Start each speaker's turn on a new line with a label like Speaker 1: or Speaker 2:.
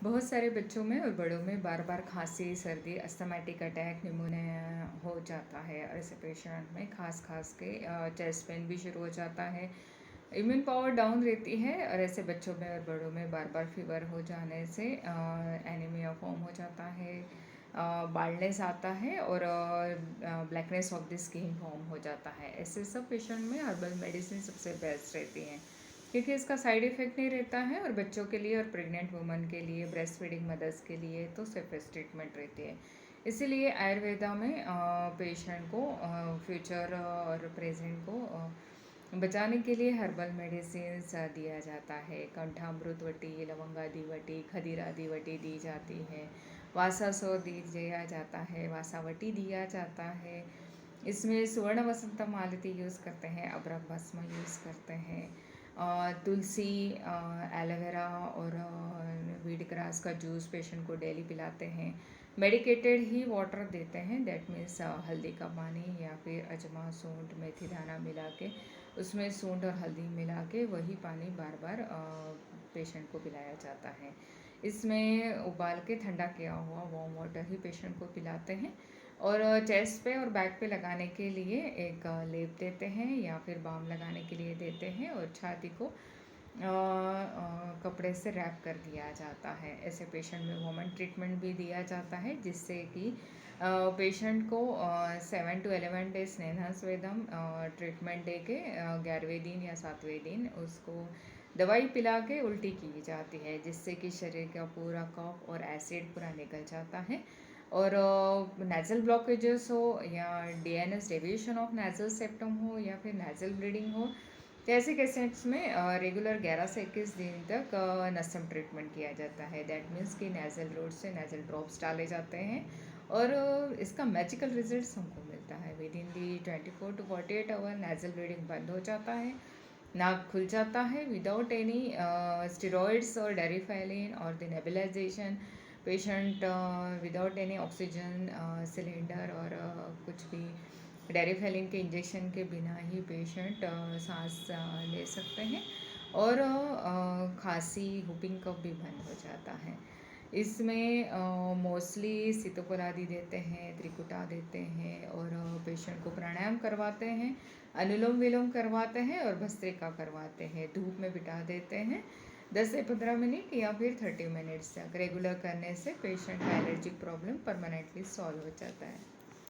Speaker 1: बहुत सारे बच्चों में और बड़ों में बार बार खांसी, सर्दी, अस्थमैटिक अटैक, निमोनिया हो जाता है और ऐसे पेशेंट में खास खास के चेस्ट पेन भी शुरू हो जाता है। इम्यून पावर डाउन रहती है और ऐसे बच्चों में और बड़ों में बार बार फीवर हो जाने से एनीमिया फॉर्म हो जाता है, बाल्डनेस आता है और blackness of the skin form हो जाता है। ऐसे सब पेशेंट में हर्बल मेडिसिन सबसे बेस्ट रहती हैं क्योंकि इसका साइड इफ़ेक्ट नहीं रहता है और बच्चों के लिए और प्रेग्नेंट वुमन के लिए, ब्रेस्ट फीडिंग मदर्स के लिए तो सेफेस्ट ट्रीटमेंट रहती है। इसीलिए आयुर्वेदा में पेशेंट को फ्यूचर और प्रेजेंट को बचाने के लिए हर्बल मेडिसिन दिया जाता है। कंठामृत वटी, लवंगादी वटी, खदीरादी वटी दी जाती है, वासासो दिया जाता है, वासावटी दिया जाता है। इसमें सुवर्ण वसंत मालती यूज़ करते हैं, अबरक भस्म यूज़ करते हैं, तुलसी, एलोवेरा और वीट ग्रास का जूस पेशेंट को डेली पिलाते हैं। मेडिकेटेड ही वाटर देते हैं, दैट मीन्स हल्दी का पानी या फिर अजमा, सूंठ, मेथी दाना मिला के उसमें सूंठ और हल्दी मिला के वही पानी बार बार पेशेंट को पिलाया जाता है। इसमें उबाल के ठंडा किया हुआ वार्म वाटर ही पेशेंट को पिलाते हैं और चेस्ट पे और बैक पे लगाने के लिए एक लेप देते हैं या फिर बाम लगाने के लिए देते हैं और छाती को कपड़े से रैप कर दिया जाता है। ऐसे पेशेंट में वोमन ट्रीटमेंट भी दिया जाता है जिससे कि पेशेंट को 7 to 11 डेज स्नेहा स्वेदम ट्रीटमेंट दे के 11वें दिन या 7वें दिन उसको दवाई पिला के उल्टी की जाती है जिससे कि शरीर का पूरा कफ और एसिड पूरा निकल जाता है। और नेज़ल ब्लॉकेजेस हो या DNS, deviation of nasal septum हो या फिर नेज़ल ब्लीडिंग हो, तो ऐसे केसेस में रेगुलर 11 से 21 दिन तक नसम ट्रीटमेंट किया जाता है। दैट मीन्स कि नेज़ल रोड से नेज़ल ड्रॉप्स डाले जाते हैं और इसका मैजिकल रिजल्ट हमको मिलता है। With in the 24 to 48 hour nasal bleeding बंद हो जाता है, नाक खुल जाता है विदाउट एनी स्टेरॉइड्स और डेरिफेलिन और the nebulization. Patient without any oxygen cylinder और कुछ भी डेरिफेलिन के इंजेक्शन के बिना ही पेशेंट सांस ले सकते हैं और खांसी, हुपिंग कफ भी बंद हो जाता है। इसमें मोस्टली सीतोपलादी देते हैं, त्रिकुटा देते हैं और पेशेंट को प्राणायाम करवाते हैं, अनुलोम विलोम करवाते हैं और भस्त्रिका करवाते हैं। धूप में बिठा देते हैं 10 से 15 मिनट या फिर 30 मिनट्स तक। रेगुलर करने से पेशेंट का एलर्जिक प्रॉब्लम परमानेंटली सॉल्व हो जाता है।